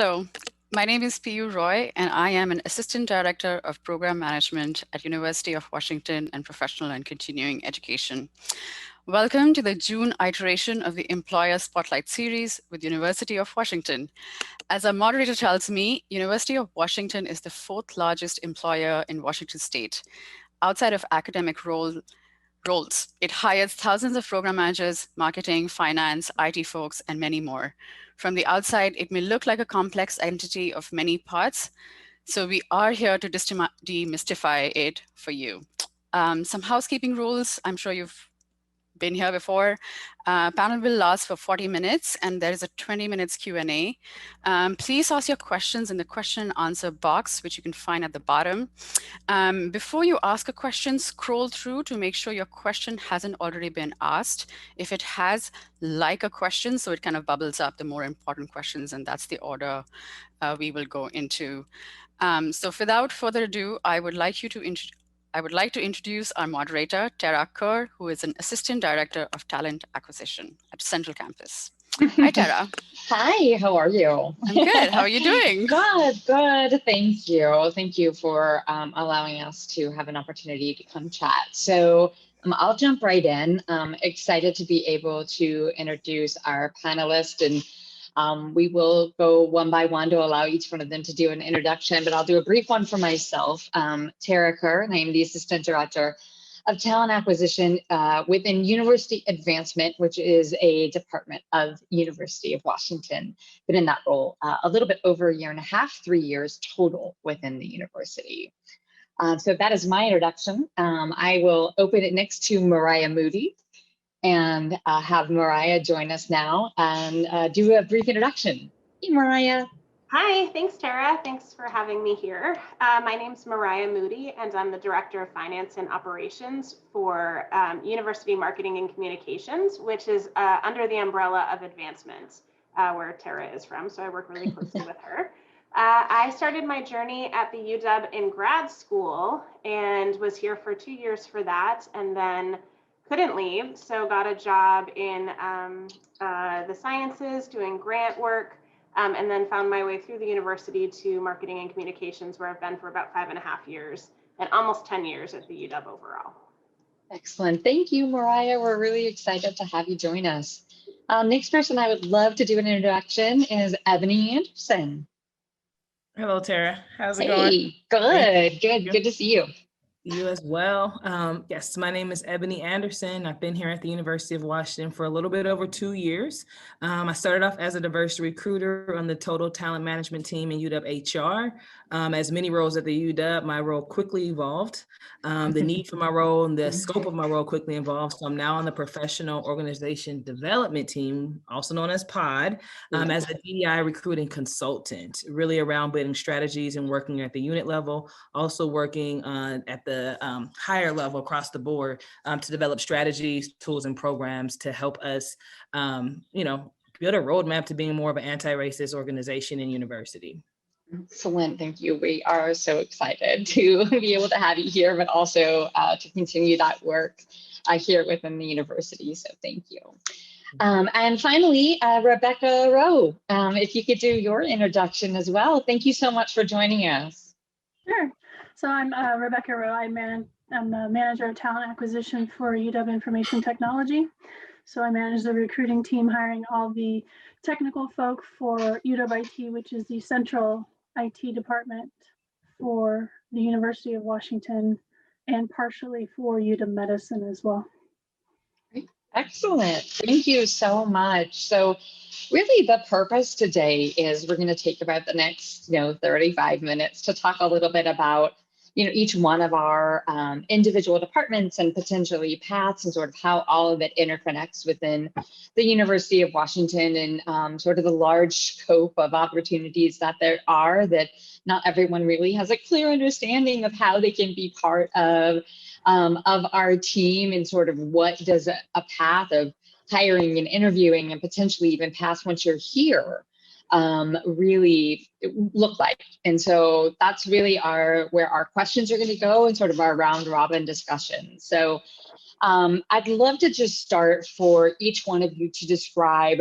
Hello, my name is Piyu Roy, and I am an Assistant Director of Program Management at University of Washington and Professional and Continuing Education. Welcome to the June iteration of the Employer Spotlight Series with University of Washington. As our moderator tells me, University of Washington is the fourth largest employer in Washington State. Outside of academic roles, it hires thousands of program managers, marketing, finance, IT folks, and many more. From the outside, it may look like a complex entity of many parts, so we are here to demystify it for you. Some housekeeping rules. I'm sure you've been here before. Panel will last for 40 minutes, and there is a 20 minutes Q&A. Please ask your questions in the question and answer box, which you can find at the bottom. Before you ask a question, scroll through to make sure your question hasn't already been asked. If it has, like a question, so it kind of bubbles up the more important questions, and that's the order we will go into. So without further ado, I would like to introduce our moderator, Tara Kerr, who is an Assistant Director of Talent Acquisition at Central Campus. Hi, Tara. Hi, how are you? I'm good. How are you doing? Good. Thank you. Thank you for allowing us to have an opportunity to come chat. So I'll jump right in. Excited to be able to introduce our panelists, and we will go one by one to allow each one of them to do an introduction, but I'll do a brief one for myself. Tara Kerr, and I am the Assistant Director of Talent Acquisition within University Advancement, which is a department of University of Washington. Been in that role a little bit over a year and a half, 3 years total within the university. So that is my introduction. I will open it next to Mariah Moody and have Mariah join us now and do a brief introduction. Hey, Mariah. Hi, thanks, Tara. Thanks for having me here. My name's Mariah Moody, and I'm the Director of Finance and Operations for University Marketing and Communications, which is under the umbrella of Advancement, where Tara is from, so I work really closely with her. I started my journey at the UW in grad school and was here for 2 years for that, and then couldn't leave, so got a job in the sciences, doing grant work, and then found my way through the university to marketing and communications, where I've been for about 5.5 years and almost 10 years at the UW overall. Excellent. Thank you, Mariah. We're really excited to have you join us. Next person I would love to do an introduction is Ebony Anderson. Hello, Tara. How's it going? Good to see you. You as well. Yes, my name is Ebony Anderson. I've been here at the University of Washington for a little bit over 2 years. I started off as a diversity recruiter on the total talent management team in UW HR. As many roles at the UW, my role quickly evolved. The need for my role and the scope of my role quickly evolved. So I'm now on the professional organization development team, also known as POD, as a DEI recruiting consultant, really around building strategies and working at the unit level, also working at the higher level across the board to develop strategies, tools, and programs to help us, build a roadmap to being more of an anti-racist organization in university. Excellent, thank you. We are so excited to be able to have you here, but also to continue that work here within the university, so thank you. And finally, Rebecca Rowe, if you could do your introduction as well. Thank you so much for joining us. Sure. So I'm Rebecca Rowe. I'm the manager of talent acquisition for UW Information Technology. So I manage the recruiting team, hiring all the technical folk for UW IT, which is the central IT department for the University of Washington and partially for UW Medicine as well. Excellent. Thank you so much. So really the purpose today is we're going to take about the next 35 minutes to talk a little bit about each one of our individual departments and potentially paths and sort of how all of it interconnects within the University of Washington and sort of the large scope of opportunities that there are that not everyone really has a clear understanding of how they can be part of our team and sort of what does a path of hiring and interviewing and potentially even past once you're here really look like. And so that's really where our questions are going to go and sort of our round robin discussion. So I'd love to just start for each one of you to describe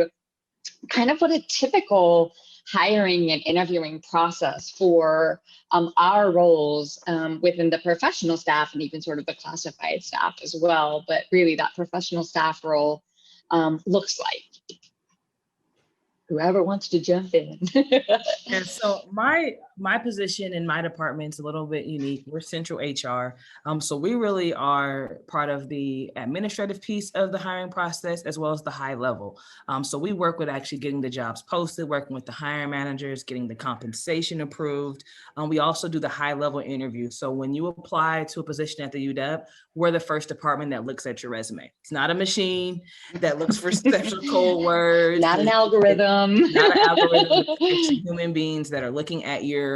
kind of what a typical hiring and interviewing process for our roles within the professional staff and even sort of the classified staff as well. But really that professional staff role looks like. Whoever wants to jump in. And so my position in my department is a little bit unique. We're central HR. So we really are part of the administrative piece of the hiring process as well as the high level. So we work with actually getting the jobs posted, working with the hiring managers, getting the compensation approved. We also do the high level interview. So when you apply to a position at the UW, we're the first department that looks at your resume. It's not a machine that looks for special code words. Not an algorithm. Not an algorithm. It's actually human beings that are looking at your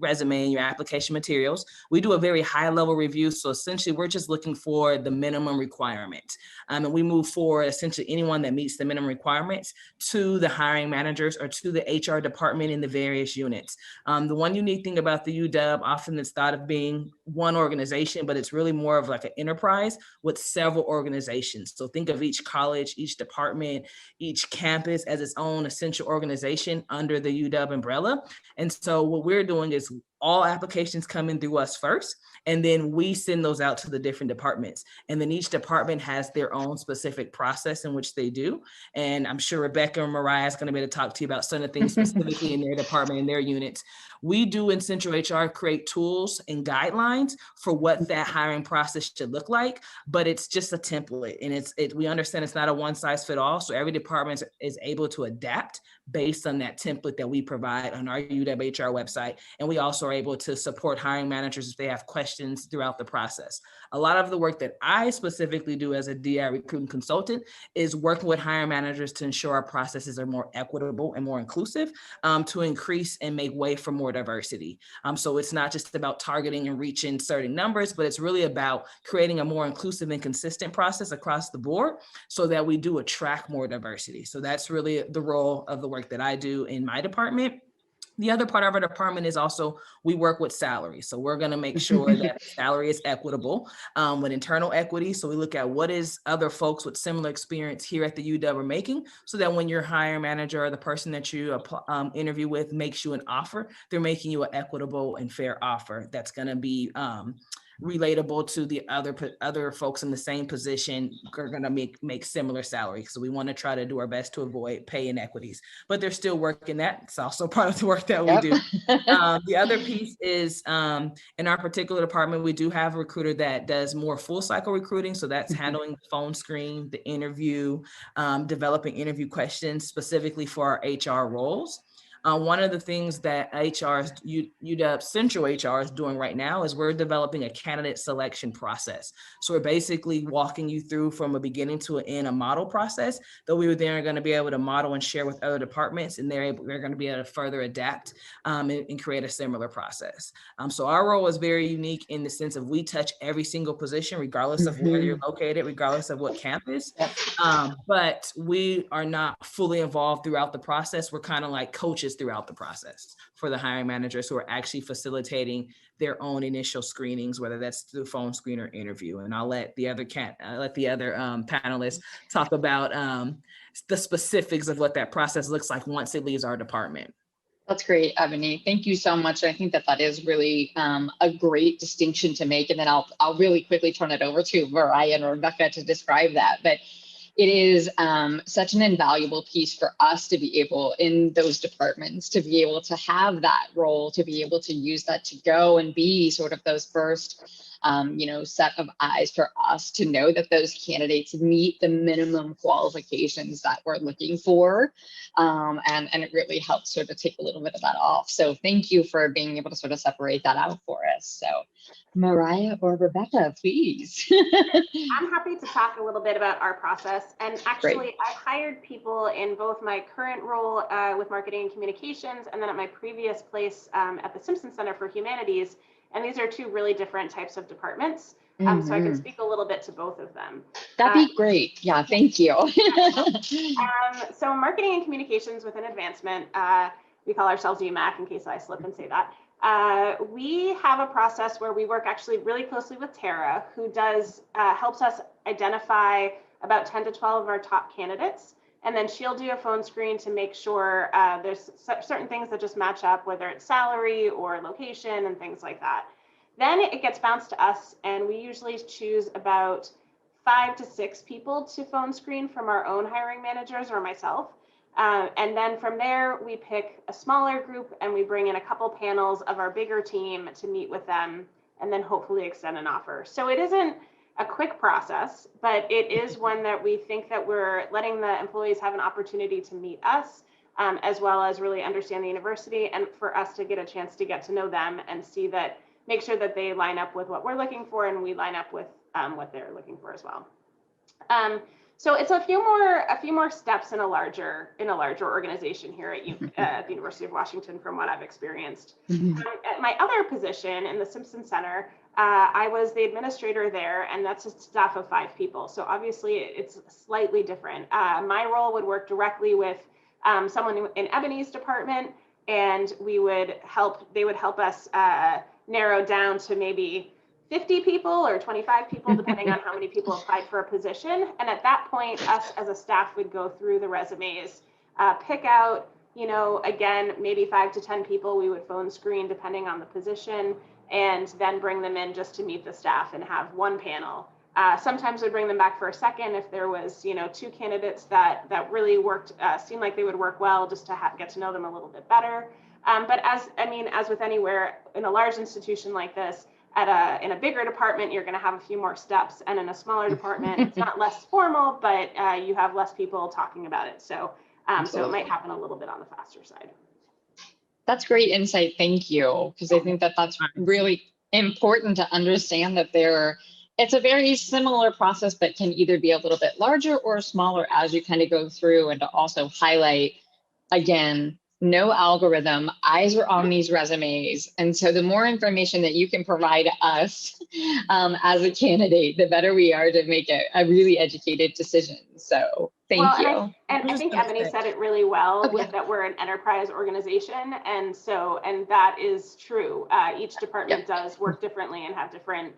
resume and your application materials. We do a very high level review. So essentially we're just looking for the minimum requirement. And we move forward essentially anyone that meets the minimum requirements to the hiring managers or to the HR department in the various units. The one unique thing about the UW, often it's thought of being one organization, but it's really more of like an enterprise with several organizations. So think of each college, each department, each campus as its own essential organization under the UW umbrella. And so what we're doing is all applications come in through us first, and then we send those out to the different departments. And then each department has their own specific process in which they do. And I'm sure Rebecca or Mariah is going to be able to talk to you about some of the things specifically in their department and their units. We do in Central HR create tools and guidelines for what that hiring process should look like, but it's just a template. And we understand it's not a one size fit all. So every department is able to adapt based on that template that we provide on our UW HR website. And we also are able to support hiring managers if they have questions throughout the process. A lot of the work that I specifically do as a DI recruiting consultant is working with hiring managers to ensure our processes are more equitable and more inclusive, to increase and make way for more diversity. So it's not just about targeting and reaching certain numbers, but it's really about creating a more inclusive and consistent process across the board so that we do attract more diversity. So that's really the role of the work that I do in my department. The other part of our department is also we work with salary. So we're going to make sure that salary is equitable with internal equity. So we look at what is other folks with similar experience here at the UW are making, so that when your hiring manager or the person that you interview with makes you an offer, they're making you an equitable and fair offer that's going to be relatable to the other folks in the same position are going to make similar salary. So we want to try to do our best to avoid pay inequities, but they're still working that. It's also part of the work that we do. The other piece is in our particular department, we do have a recruiter that does more full cycle recruiting. So that's handling the phone screen, the interview, developing interview questions specifically for our HR roles. One of the things that UW Central HR is doing right now is we're developing a candidate selection process. So we're basically walking you through from a beginning to an end a model process that we then are going to be able to model and share with other departments, and they're going to be able to further adapt and create a similar process. So our role is very unique in the sense of we touch every single position, regardless of where you're located, regardless of what campus, but we are not fully involved throughout the process. We're kind of like coaches throughout the process for the hiring managers who are actually facilitating their own initial screenings, whether that's through phone screen or interview. And I'll let the other panelists talk about the specifics of what that process looks like once it leaves our department. That's great, Ebony. Thank you so much. I think that is really a great distinction to make. And then I'll really quickly turn it over to Mariah and Rebecca to describe that. But it is such an invaluable piece for us to be able in those departments to be able to have that role, to be able to use that to go and be sort of those first set of eyes for us to know that those candidates meet the minimum qualifications that we're looking for. And it really helps sort of take a little bit of that off. So thank you for being able to sort of separate that out for us. So Mariah or Rebecca, please. I'm happy to talk a little bit about our process. And actually, I've hired people in both my current role with marketing and communications, and then at my previous place at the Simpson Center for Humanities. And these are two really different types of departments. So I can speak a little bit to both of them. That'd be great. Yeah, thank you. So marketing and communications within advancement, we call ourselves UMAC in case I slip and say that. We have a process where we work actually really closely with Tara, who helps us identify about 10 to 12 of our top candidates. And then she'll do a phone screen to make sure there's certain things that just match up, whether it's salary or location and things like that. Then it gets bounced to us, and we usually choose about 5 to 6 people to phone screen from our own hiring managers or myself. And then from there, we pick a smaller group and we bring in a couple panels of our bigger team to meet with them and then hopefully extend an offer. So it isn't a quick process, but it is one that we think that we're letting the employees have an opportunity to meet us, as well as really understand the university, and for us to get a chance to get to know them and see that, make sure that they line up with what we're looking for and we line up with what they're looking for as well. So it's a few more steps in a larger organization here at the University of Washington, from what I've experienced. At my other position in the Simpson Center, I was the administrator there, and that's a staff of 5 people. So obviously it's slightly different. My role would work directly with someone in Ebony's department, and they would help us narrow down to maybe 50 people or 25 people, depending on how many people applied for a position. And at that point, us as a staff would go through the resumes, pick out, again, maybe 5 to 10 people we would phone screen depending on the position, and then bring them in just to meet the staff and have one panel. Sometimes we'd bring them back for a second if there was, 2 candidates that really worked, seemed like they would work well, just to get to know them a little bit better. But as with anywhere in a large institution like this, in a bigger department, you're going to have a few more steps, and in a smaller department, it's not less formal, but you have less people talking about it. So it might happen a little bit on the faster side. That's great insight. Thank you. Because I think that that's really important to understand that it's a very similar process, but can either be a little bit larger or smaller as you kind of go through, and to also highlight, again, no algorithm, eyes are on these resumes. And so the more information that you can provide us as a candidate, the better we are to make a really educated decision. So thank you. And I think Ebony said it really well, with that we're an enterprise organization. And that is true. Each department does work differently and have different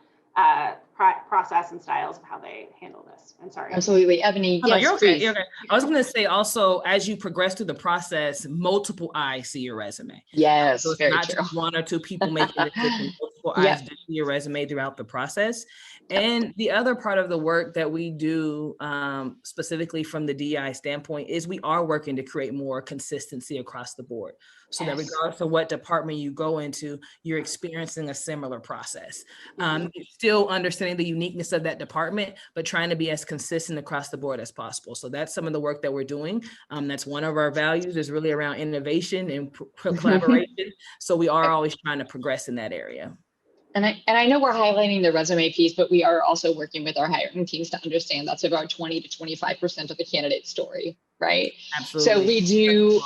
process and styles of how they handle this. I'm sorry. Absolutely. Ebony, yes, you're okay. please. You're okay. I was going to say also, as you progress through the process, multiple eyes see your resume. Yes, so it's very not true. just 1 or 2 people making a decision. Multiple eyes see your resume throughout the process. And the other part of the work that we do, specifically from the DEI standpoint, is we are working to create more consistency across the board. So that regardless of what department you go into, you're experiencing a similar process. Still understanding the uniqueness of that department, but trying to be as consistent across the board as possible. So that's some of the work that we're doing. That's one of our values, is really around innovation and collaboration. So we are always trying to progress in that area. And I know we're highlighting the resume piece, but we are also working with our hiring teams to understand that's about 20 to 25% of the candidate story, right? Absolutely. So we do,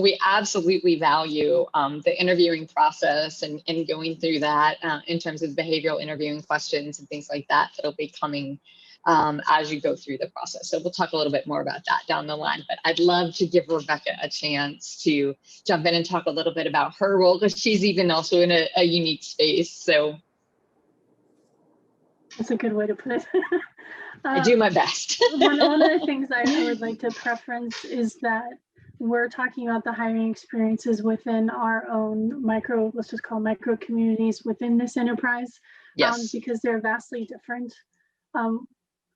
we absolutely value the interviewing process and going through that in terms of behavioral interviewing questions and things like that that'll be coming as you go through the process. So we'll talk a little bit more about that down the line, but I'd love to give Rebecca a chance to jump in and talk a little bit about her role, because she's even also in a unique space. So that's a good way to put it. I do my best. one of the things I would like to preference is that we're talking about the hiring experiences within our own let's just call micro communities within this enterprise, because they're vastly different.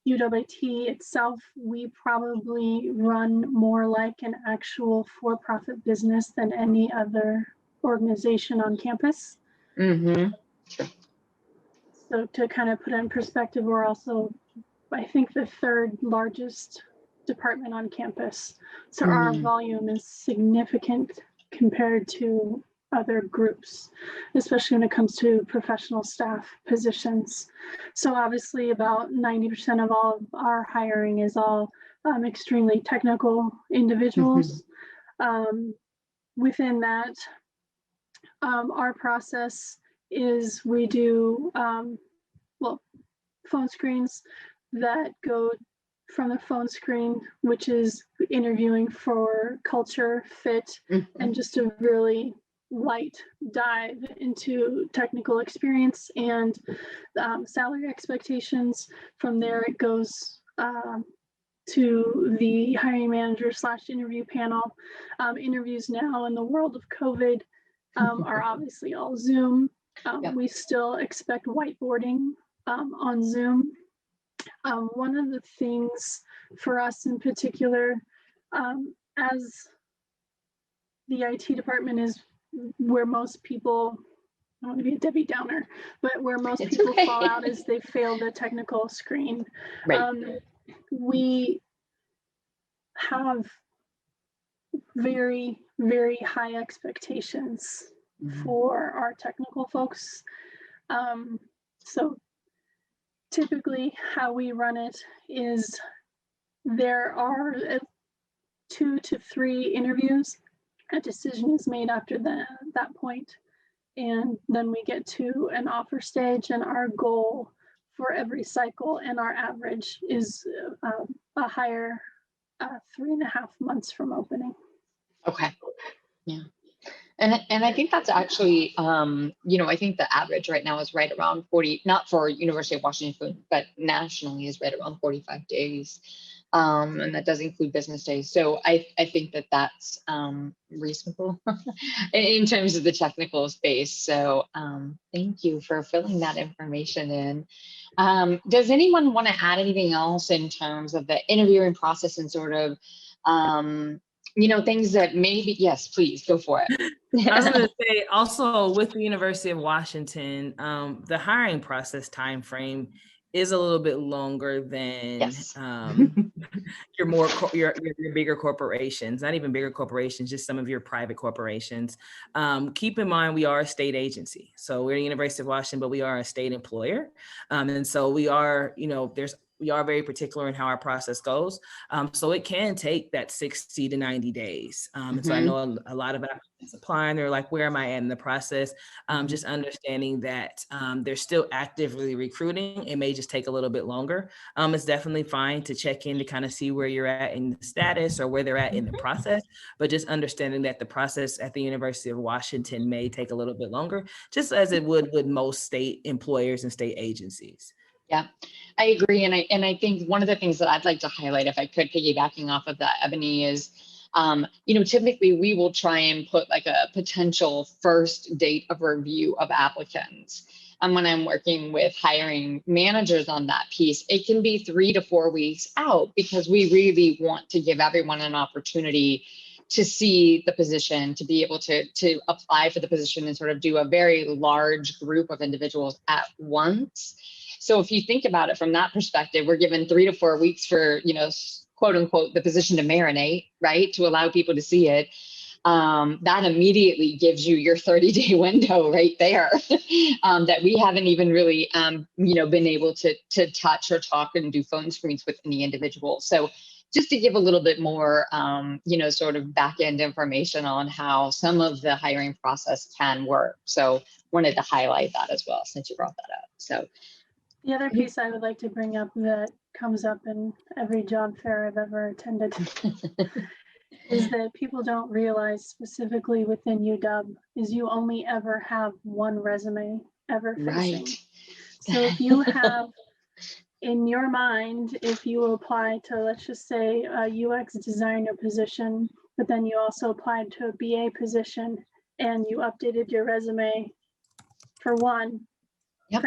UWT itself, we probably run more like an actual for-profit business than any other organization on campus. Sure. So to kind of put it in perspective, we're also, I think, the 3rd largest department on campus. So our volume is significant compared to other groups, especially when it comes to professional staff positions. So obviously about 90% of all of our hiring is all extremely technical individuals. Within that, our process is we do phone screens that go from the phone screen, which is interviewing for culture, fit, and just a really light dive into technical experience and salary expectations. From there, it goes to the hiring manager / interview panel. Interviews now in the world of COVID are obviously all Zoom. Yep. We still expect whiteboarding on Zoom. One of the things for us in particular, as the IT department is where most people, I don't want to be a Debbie Downer, but where most It's people okay. fall out is they fail the technical screen. Right. We have very, very high expectations for our technical folks. So typically how we run it is there are 2 to 3 interviews. A decision is made after that point. And then we get to an offer stage, and our goal for every cycle and our average is a hire 3.5 months from opening. Okay. Yeah. And I think that's actually, I think the average right now is right around 40, not for University of Washington, but nationally is right around 45 days. And that does include business days. So I think that that's reasonable in terms of the technical space. So thank you for filling that information in. Does anyone want to add anything else in terms of the interviewing process and sort of, things that maybe, yes, please go for it. I was going to say also with the University of Washington, the hiring process timeframe is a little bit longer than Yes. your bigger corporations, not even bigger corporations, just some of your private corporations. Keep in mind, we are a state agency. So we're the University of Washington, but we are a state employer. And so we are, we are very particular in how our process goes. So it can take that 60 to 90 days. And so I know a lot of applicants apply and they're like, where am I in the process? Just understanding that they're still actively recruiting. It may just take a little bit longer. It's definitely fine to check in to kind of see where you're at in the status or where they're at in the process, but just understanding that the process at the University of Washington may take a little bit longer, just as it would with most state employers and state agencies. Yeah, I agree. And I think one of the things that I'd like to highlight, if I could, piggybacking off of that, Ebony, is, typically we will try and put like a potential first date of review of applicants. And when I'm working with hiring managers on that piece, it can be 3 to 4 weeks out because we really want to give everyone an opportunity to see the position, to be able to apply for the position and sort of do a very large group of individuals at once. So if you think about it from that perspective, we're given 3 to 4 weeks for, quote unquote, the position to marinate, right? To allow people to see it. That immediately gives you your 30-day window right there that we haven't even really, been able to touch or talk and do phone screens with any individual. So just to give a little bit more, sort of back end information on how some of the hiring process can work. So wanted to highlight that as well, since you brought that up. So the other piece I would like to bring up that comes up in every job fair I've ever attended is that people don't realize, specifically within UW, is you only ever have one resume ever facing. Right. So if you have in your mind, if you apply to, let's just say, a UX designer position, but then you also applied to a BA position and you updated your resume for one, Yep.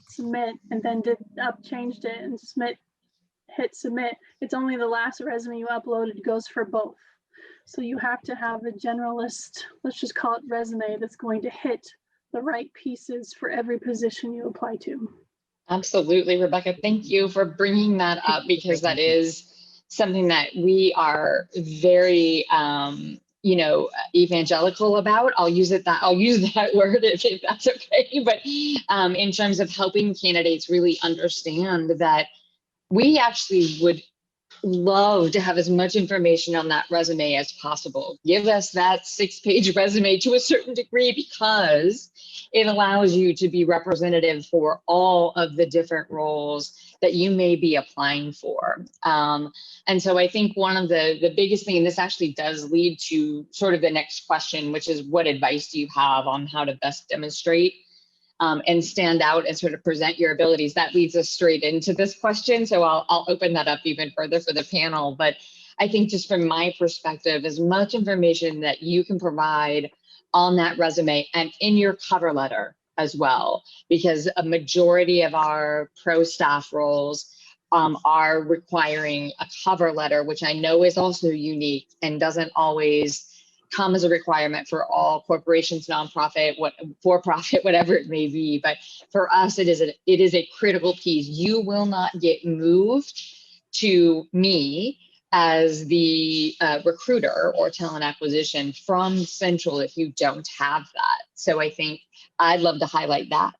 submit, and then changed it and hit submit, it's only the last resume you uploaded goes for both. So you have to have a generalist, let's just call it resume, that's going to hit the right pieces for every position you apply to. Absolutely, Rebecca. Thank you for bringing that up, because that is something that we are very, evangelical about. I'll use that word if that's okay. But in terms of helping candidates really understand that we actually would love to have as much information on that resume as possible. Give us that 6-page resume to a certain degree, because it allows you to be representative for all of the different roles that you may be applying for. And so I think one of the biggest thing, and this actually does lead to sort of the next question, which is what advice do you have on how to best demonstrate and stand out and sort of present your abilities. That leads us straight into this question. So I'll open that up even further for the panel. But I think just from my perspective, as much information that you can provide on that resume and in your cover letter as well, because a majority of our pro staff roles are requiring a cover letter, which I know is also unique and doesn't always come as a requirement for all corporations, nonprofit, for-profit, whatever it may be. But for us, it is a critical piece. You will not get moved to me as the recruiter or talent acquisition from Central if you don't have that. So I think I'd love to highlight that.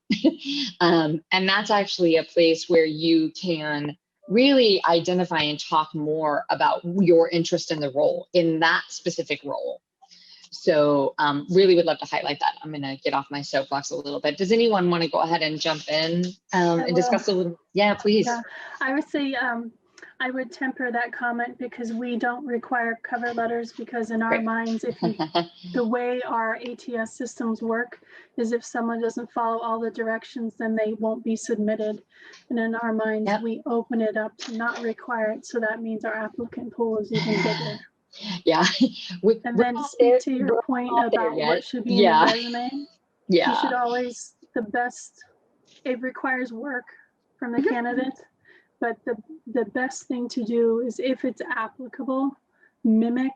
And that's actually a place where you can really identify and talk more about your interest in the role, in that specific role. So really would love to highlight that. I'm going to get off my soapbox a little bit. Does anyone want to go ahead and jump in and discuss a little? Yeah, please. Yeah, I would say I would temper that comment because we don't require cover letters, because in our minds, if you, the way our ATS systems work is if someone doesn't follow all the directions, then they won't be submitted. And in our minds, we open it up to not require it. So that means our applicant pool is even bigger. Yeah. And then to speak to your point about what should be in the resume, you should always, it requires work from the candidate, but the best thing to do is, if it's applicable, mimic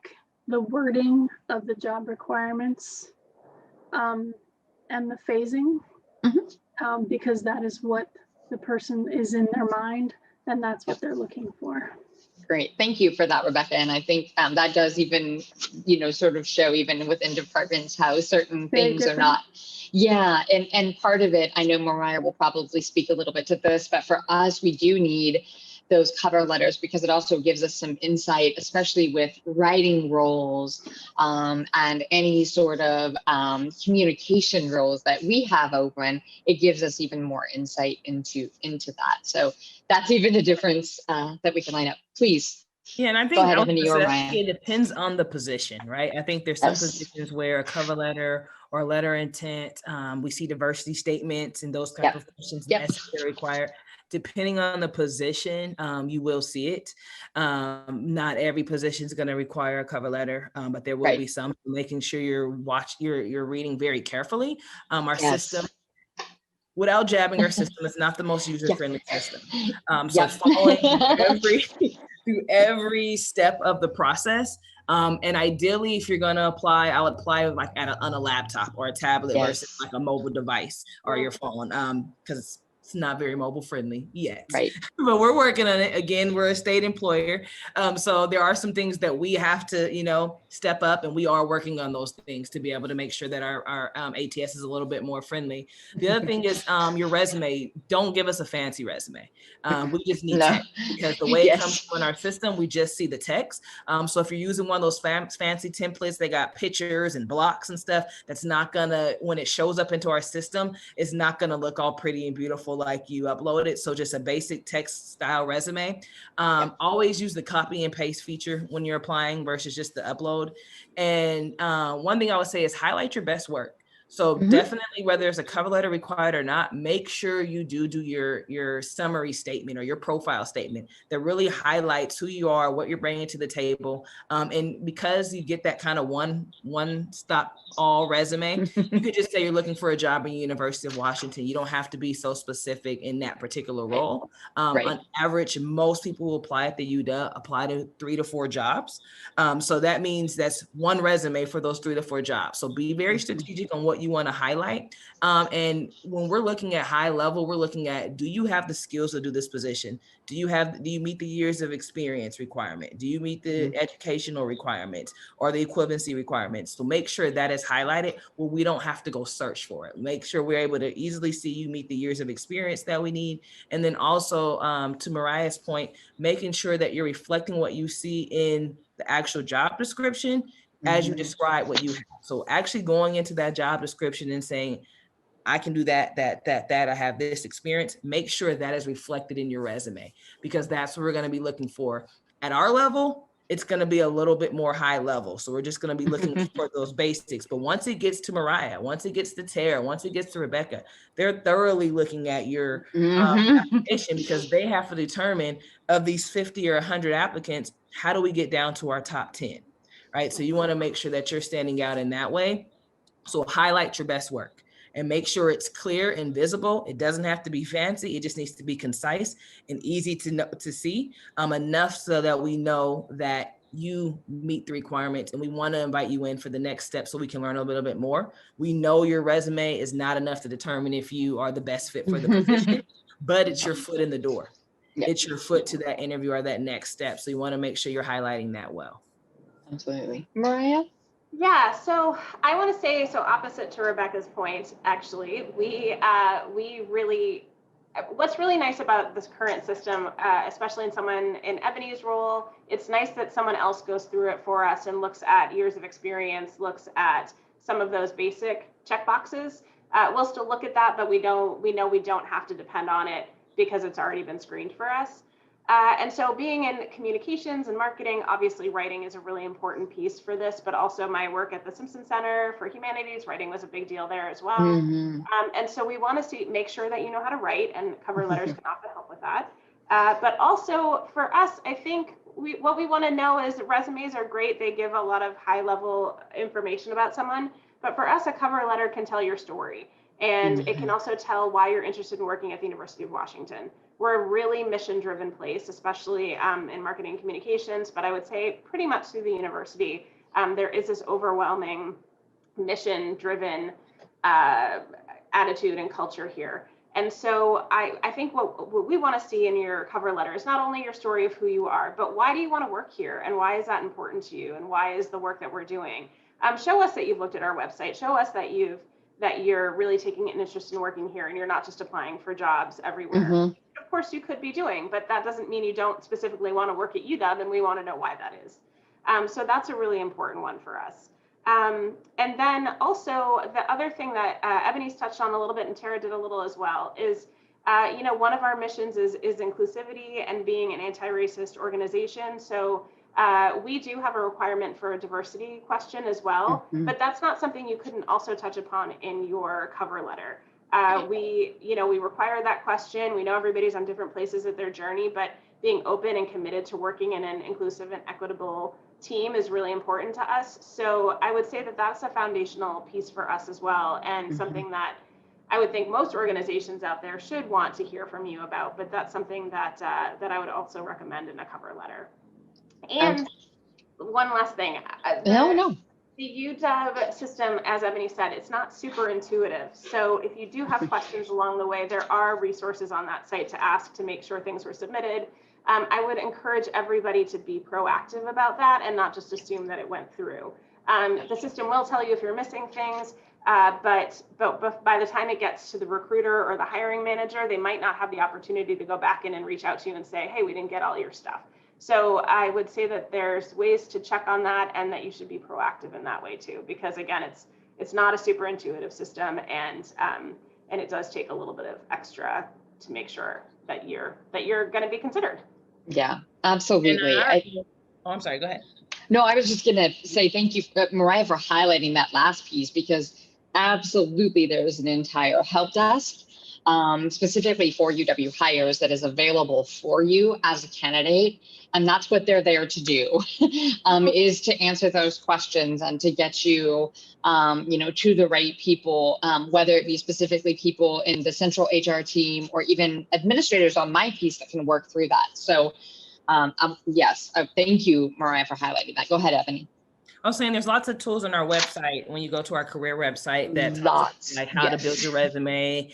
the wording of the job requirements and the phasing, because that is what the person is in their mind, and that's what they're looking for. Great. Thank you for that, Rebecca. And I think that does even, sort of show even within departments how certain things are not. Yeah. And part of it, I know Mariah will probably speak a little bit to this, but for us, we do need those cover letters because it also gives us some insight, especially with writing roles and any sort of communication roles that we have open. It gives us even more insight into that. So that's even a difference that we can line up. Please. Yeah, and I think it depends on the position, right? I think there's some positions where a cover letter or a letter intent, we see diversity statements and those type of questions necessarily required. Depending on the position, you will see it. Not every position is going to require a cover letter, but there will be some. Making sure you're reading very carefully. Our system, without jabbing, our system is not the most user-friendly system. So following through every step of the process. And ideally, if you're going to apply, I would apply like on a laptop or a tablet versus like a mobile device or your phone, because it's not very mobile friendly yet, but we're working on it. Again, we're a state employer. So there are some things that we have to, step up, and we are working on those things to be able to make sure that our ATS is a little bit more friendly. The other thing is your resume. Don't give us a fancy resume. We just need text, because the way it comes in our system, we just see the text. So if you're using one of those fancy templates, they got pictures and blocks and stuff, that's not gonna, when it shows up into our system, it's not gonna look all pretty and beautiful like you upload it. So just a basic text style resume. Always use the copy and paste feature when you're applying versus just the upload. And one thing I would say is highlight your best work. So definitely, whether there's a cover letter required or not, make sure you do your summary statement or your profile statement that really highlights who you are, what you're bringing to the table. And because you get that kind of one stop all resume, you could just say you're looking for a job in University of Washington. You don't have to be so specific in that particular role. On average, most people who apply at the UW apply to 3 to 4 jobs. So that means that's one resume for those 3 to 4 jobs. So be very strategic on what you want to highlight. And when we're looking at high level, we're looking at, do you have the skills to do this position? Do you meet the years of experience requirement? Do you meet the educational requirements or the equivalency requirements? So make sure that is highlighted where we don't have to go search for it. Make sure we're able to easily see you meet the years of experience that we need. And then also to Mariah's point, making sure that you're reflecting what you see in the actual job description as you describe what you have. So actually going into that job description and saying, I can do that, I have this experience, make sure that is reflected in your resume, because that's what we're going to be looking for at our level it's going to be a little bit more high level. So we're just going to be looking for those basics. But once it gets to Mariah, once it gets to Tara, once it gets to Rebecca, they're thoroughly looking at your application, because they have to determine, of these 50 or 100 applicants, how do we get down to our top 10, right? So you want to make sure that you're standing out in that way. So highlight your best work and make sure it's clear and visible. It doesn't have to be fancy. It just needs to be concise and easy to see, enough so that we know that you meet the requirements, and we want to invite you in for the next step so we can learn a little bit more. We know your resume is not enough to determine if you are the best fit for the position, but it's your foot in the door. Yeah. It's your foot to that interview or that next step. So you want to make sure you're highlighting that well. Absolutely. Mariah? Yeah, so I want to say, so opposite to Rebecca's point, actually, we really, what's really nice about this current system, especially in someone in Ebony's role, it's nice that someone else goes through it for us and looks at years of experience, looks at some of those basic checkboxes. We'll still look at that, but we know we don't have to depend on it because it's already been screened for us. And so being in communications and marketing, obviously writing is a really important piece for this, but also my work at the Simpson Center for Humanities, writing was a big deal there as well. And so we want to make sure that you know how to write, and cover letters can often help with that. But also for us, I think what we want to know is resumes are great. They give a lot of high level information about someone, but for us, a cover letter can tell your story. And it can also tell why you're interested in working at the University of Washington. We're a really mission-driven place, especially in marketing and communications, but I would say pretty much through the university, there is this overwhelming mission-driven attitude and culture here. And so I think what we want to see in your cover letter is not only your story of who you are, but why do you want to work here, and why is that important to you, and why is the work that we're doing? Show us that you've looked at our website. Show us that you're really taking an interest in working here, and you're not just applying for jobs everywhere. Of course you could be doing, but that doesn't mean you don't specifically want to work at UW, and we want to know why that is. So that's a really important one for us. And then also the other thing that Ebony's touched on a little bit, and Tara did a little as well, is one of our missions is inclusivity and being an anti-racist organization. So we do have a requirement for a diversity question as well, but that's not something you couldn't also touch upon in your cover letter. We require that question. We know everybody's on different places of their journey, but being open and committed to working in an inclusive and equitable team is really important to us. So I would say that that's a foundational piece for us as well, and something that I would think most organizations out there should want to hear from you about, but that's something that that I would also recommend in a cover letter. And one last thing. The UW system, as Ebony said, it's not super intuitive. So if you do have questions along the way, there are resources on that site to ask to make sure things were submitted. I would encourage everybody to be proactive about that and not just assume that it went through. The system will tell you if you're missing things, but by the time it gets to the recruiter or the hiring manager, they might not have the opportunity to go back in and reach out to you and say, hey, we didn't get all your stuff. So I would say that there's ways to check on that, and that you should be proactive in that way too, because again, it's not a super intuitive system, and it does take a little bit of extra to make sure that you're going to be considered. Yeah, absolutely. I'm sorry, go ahead. No, I was just going to say thank you, Mariah, for highlighting that last piece, because absolutely there's an entire help desk specifically for UW hires that is available for you as a candidate. And that's what they're there to do, is to answer those questions and to get you, to the right people, whether it be specifically people in the central HR team or even administrators on my piece that can work through that. So yes, thank you, Mariah, for highlighting that. Go ahead, Ebony. I was saying there's lots of tools on our website when you go to our career website that talks like how to build your resume,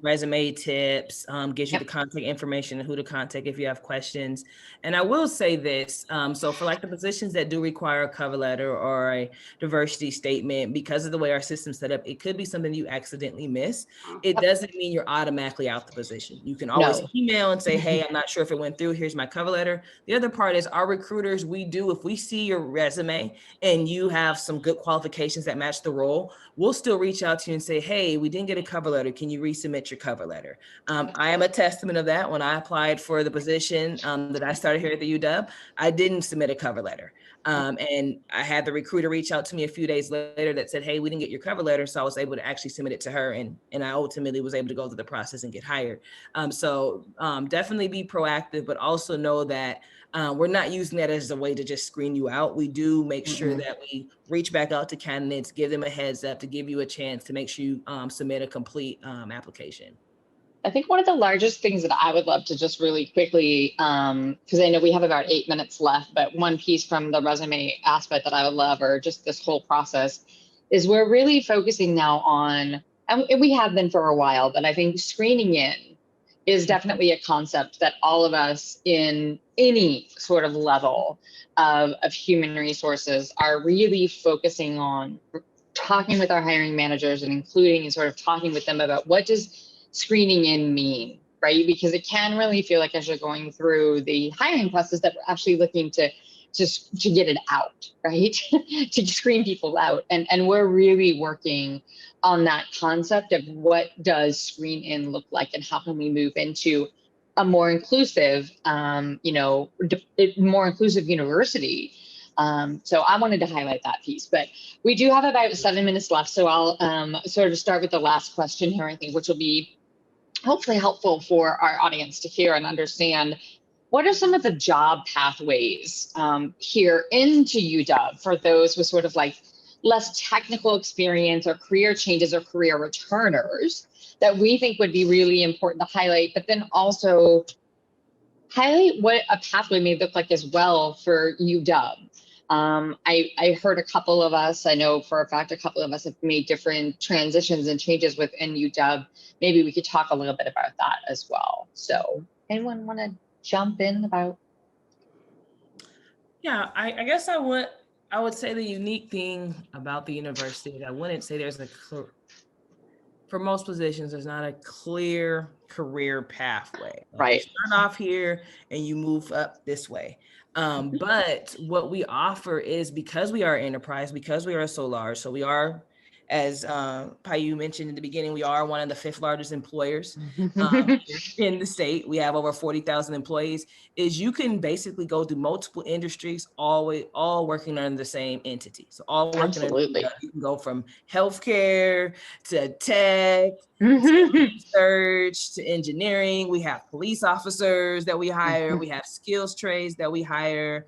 resume tips, gives you the contact information and who to contact if you have questions. And I will say this, so for like the positions that do require a cover letter or a diversity statement, because of the way our system's set up, it could be something you accidentally miss. It doesn't mean you're automatically out the position. You can always email and say, hey, I'm not sure if it went through, here's my cover letter. The other part is our recruiters, if we see your resume and you have some good qualifications that match the role, we'll still reach out to you and say, hey, we didn't get a cover letter. Can you resubmit your cover letter? I am a testament of that. When I applied for the position that I started here at the UW, I didn't submit a cover letter. And I had the recruiter reach out to me a few days later that said, hey, we didn't get your cover letter. So I was able to actually submit it to her. And I ultimately was able to go through the process and get hired. So definitely be proactive, but also know that we're not using that as a way to just screen you out. We do make sure that we reach back out to candidates, give them a heads up to give you a chance to make sure you submit a complete application. I think one of the largest things that I would love to just really quickly, because I know we have about 8 minutes left, but one piece from the resume aspect that I would love, or just this whole process, is we're really focusing now on, and we have been for a while, but I think screening in is definitely a concept that all of us in any sort of level of human resources are really focusing on, talking with our hiring managers and including and sort of talking with them about what does screening in mean, right? Because it can really feel like as you're going through the hiring process that we're actually looking to get it out, right? To screen people out. And we're really working on that concept of what does screen in look like and how can we move into a more inclusive, more inclusive university. So I wanted to highlight that piece, but we do have about 7 minutes left. So I'll sort of start with the last question here, I think, which will be hopefully helpful for our audience to hear and understand. What are some of the job pathways here into UW for those with sort of like less technical experience or career changes or career returners that we think would be really important to highlight, but then also highlight what a pathway may look like as well for UW. I heard a couple of us, I know for a fact, a couple of us have made different transitions and changes within UW. Maybe we could talk a little bit about that as well. So anyone want to jump in about? Yeah, I guess I would say the unique thing about the university is I wouldn't say there's for most positions, there's not a clear career pathway. Like Right. You start off here and you move up this way. But what we offer is, because we are enterprise, because we are so large, so we are, as Payu mentioned in the beginning, we are one of the 5th largest employers in the state. We have over 40,000 employees. Is you can basically go through multiple industries, all working under the same entity. So all working Absolutely. you can go from healthcare to tech, to research, to engineering. We have police officers that we hire. We have skills trades that we hire.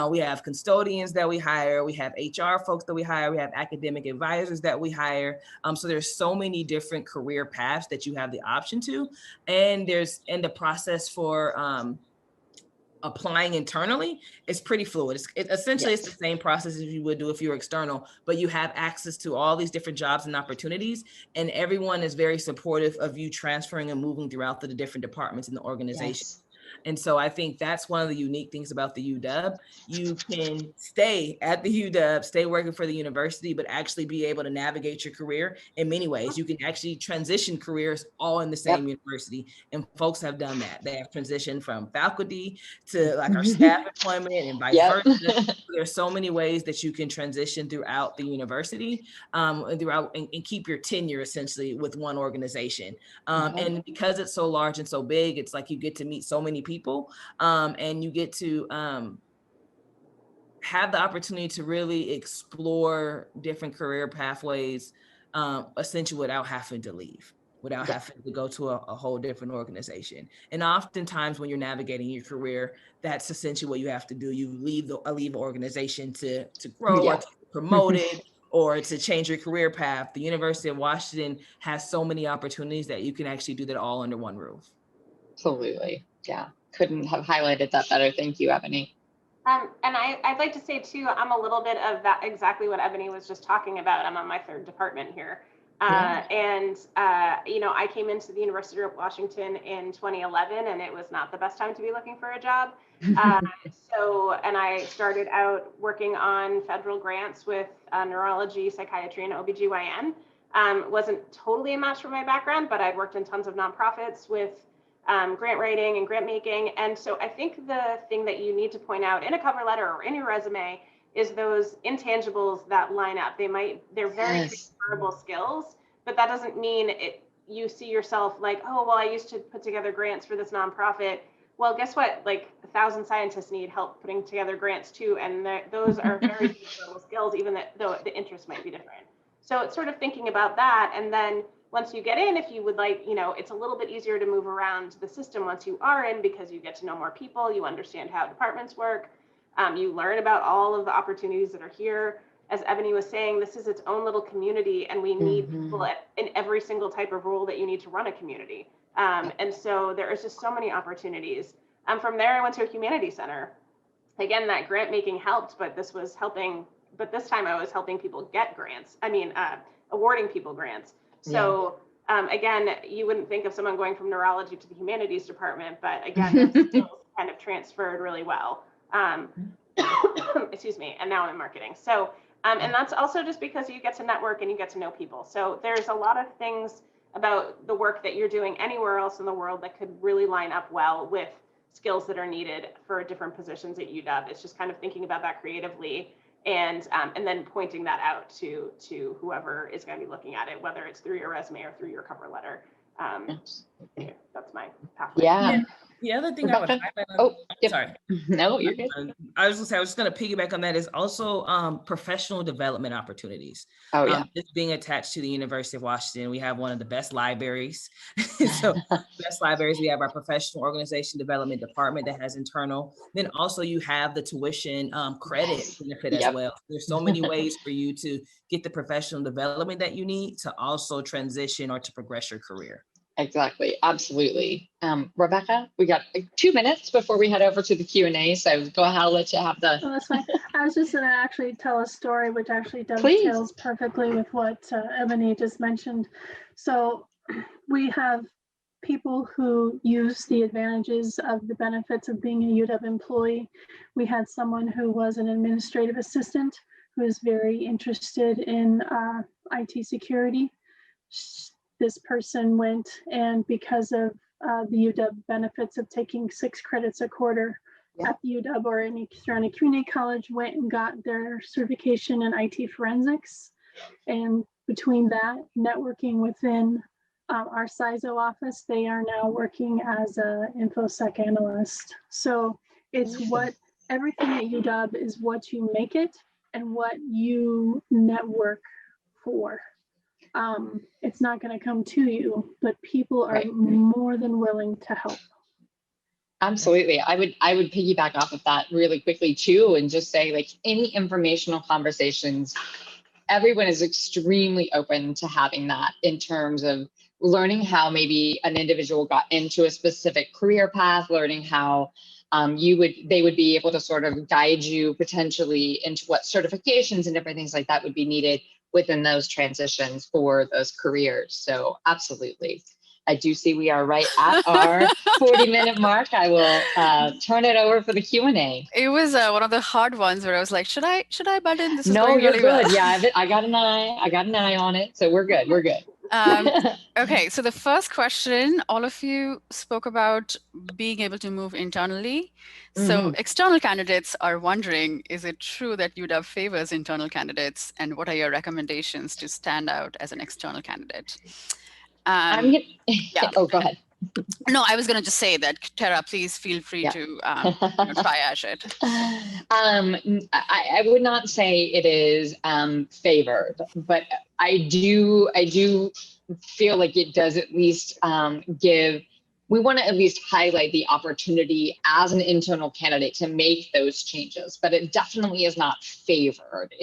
We have custodians that we hire. We have HR folks that we hire. We have academic advisors that we hire. So there's so many different career paths that you have the option to. And the process for applying internally is pretty fluid. Essentially, it's the same process as you would do if you were external, but you have access to all these different jobs and opportunities, and everyone is very supportive of you transferring and moving throughout the different departments in the organization. Yes. And so I think that's one of the unique things about the UW. You can stay at the UW, stay working for the university, but actually be able to navigate your career in many ways. You can actually transition careers all in the same university. And folks have done that. They have transitioned from faculty to like our staff employment and vice versa. There's so many ways that you can transition throughout the university and keep your tenure essentially with one organization. And because it's so large and so big, it's like you get to meet so many people and you get to have the opportunity to really explore different career pathways essentially without having to leave, without having to go to a whole different organization. And oftentimes when you're navigating your career, that's essentially what you have to do. You leave an organization to grow or to be promoted or to change your career path. The University of Washington has so many opportunities that you can actually do that all under one roof. Absolutely. Yeah. Couldn't have highlighted that better. Thank you, Ebony. And I'd like to say too, I'm a little bit of that, exactly what Ebony was just talking about. I'm on my 3rd department here. I came into the University of Washington in 2011, and it was not the best time to be looking for a job. And I started out working on federal grants with neurology, psychiatry, and OBGYN. Wasn't totally a match for my background, but I'd worked in tons of nonprofits with grant writing and grant making. And so I think the thing that you need to point out in a cover letter or in your resume is those intangibles that line up. They're very transferable skills, but that doesn't mean you see yourself like, oh, well, I used to put together grants for this nonprofit. Well, guess what? Like 1,000 scientists need help putting together grants too. And those are very transferable skills, even though the interest might be different. So it's sort of thinking about that. And then once you get in, if you would like, it's a little bit easier to move around the system once you are in, because you get to know more people, you understand how departments work, you learn about all of the opportunities that are here. As Ebony was saying, this is its own little community, and we need people in every single type of role that you need to run a community. And so there is just so many opportunities. From there, I went to a humanities center. Again, that grant making helped, but this time I was helping people get grants. Awarding people grants. So again, you wouldn't think of someone going from neurology to the humanities department, but again, those skills kind of transferred really well. Excuse me. And now I'm in marketing. So, and that's also just because you get to network and you get to know people. So there's a lot of things about the work that you're doing anywhere else in the world that could really line up well with skills that are needed for different positions at UW. It's just kind of thinking about that creatively and then pointing that out to whoever is going to be looking at it, whether it's through your resume or through your cover letter. That's my pathway. Yeah. The other thing I would highlight sorry. No, you're good. I was just going to piggyback on that is also professional development opportunities. Oh, yeah. Just being attached to the University of Washington, we have one of the best libraries. So best libraries, we have our professional organization development department that has internal. Then also you have the tuition credit benefit as well. There's so many ways for you to get the professional development that you need to also transition or to progress your career. Exactly. Absolutely. Rebecca, we got 2 minutes before we head over to the Q&A. So go ahead, I'll let you have the. Oh, that's fine. I was just going to actually tell a story, which actually dovetails perfectly with what Ebony just mentioned. So we have people who use the advantages of the benefits of being a UW employee. We had someone who was an administrative assistant who is very interested in IT security. This person went, and because of the UW benefits of taking 6 credits a quarter at the UW or any surrounding community college, went and got their certification in IT forensics. And between that, networking within our CISO office, they are now working as an InfoSec analyst. So it's everything at UW is what you make it and what you network for. It's not going to come to you, but people are more than willing to help. Absolutely. I would piggyback off of that really quickly too, and just say, like, any informational conversations, everyone is extremely open to having that in terms of learning how maybe an individual got into a specific career path, learning how they would be able to sort of guide you potentially into what certifications and different things like that would be needed within those transitions for those careers. So absolutely. I do see we are right at our 40-minute mark. I will turn it over for the Q&A. It was one of the hard ones where I was like, should I butt in? This is no, going you're really good. well. Yeah, I got an eye on it. So we're good. We're good. Okay, so the first question, all of you spoke about being able to move internally. So external candidates are wondering, is it true that UW favors internal candidates? And what are your recommendations to stand out as an external candidate? Oh, go ahead. No, I was going to just say that, Tara, please feel free to triage it. I would not say it is favored, but I do feel like it does at least we want to at least highlight the opportunity as an internal candidate to make those changes, but it definitely is not favored.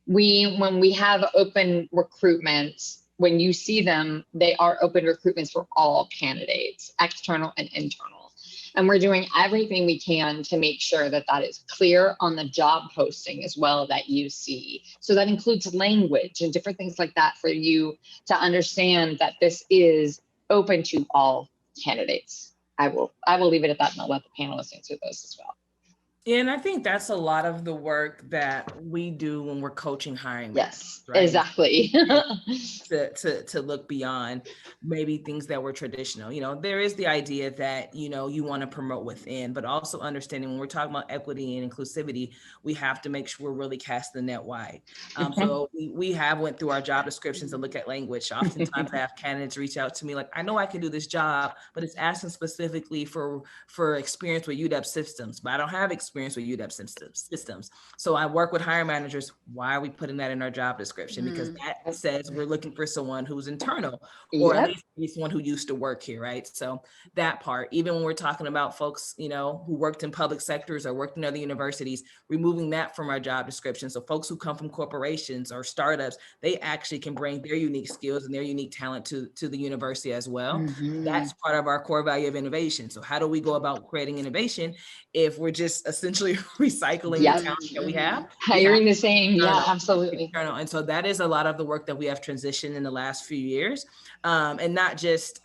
When we have open recruitments, when you see them, they are open recruitments for all candidates, external and internal. And we're doing everything we can to make sure that that is clear on the job posting as well that you see. So that includes language and different things like that for you to understand that this is open to all candidates. I will leave it at that, and I'll let the panelists answer those as well. And I think that's a lot of the work that we do when we're coaching hiring managers, Yes, right? exactly. To look beyond maybe things that were traditional. There is the idea that, you want to promote within, but also understanding when we're talking about equity and inclusivity, we have to make sure we're really casting the net wide. So we have went through our job descriptions and look at language. Oftentimes I have candidates reach out to me like, I know I can do this job, but it's asking specifically for experience with UW systems, but I don't have experience with UW systems. So I work with hiring managers. Why are we putting that in our job description? Because that says we're looking for someone who's internal, or at least someone who used to work here, right? So that part, even when we're talking about folks, who worked in public sectors or worked in other universities, removing that from our job description. So folks who come from corporations or startups, they actually can bring their unique skills and their unique talent to the university as well. That's part of our core value of innovation. So how do we go about creating innovation if we're just essentially recycling the talent that we have? Hiring the same. Yeah, absolutely. External. And so that is a lot of the work that we have transitioned in the last few years. And not just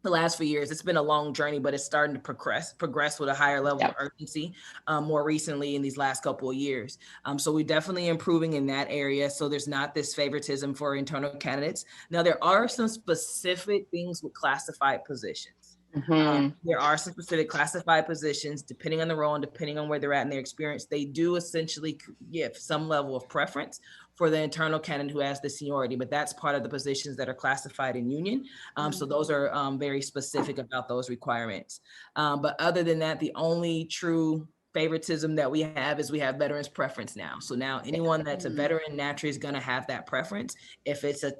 the last few years. It's been a long journey, but it's starting to progress with a higher level of urgency more recently in these last couple of years. So we're definitely improving in that area. So there's not this favoritism for internal candidates. Now, there are some specific things with classified positions. There are some specific classified positions, depending on the role and depending on where they're at in their experience, they do essentially give some level of preference for the internal candidate who has the seniority, but that's part of the positions that are classified in union. So those are very specific about those requirements. But other than that, the only true favoritism that we have is we have veterans preference now. So now anyone that's a veteran naturally is going to have that preference.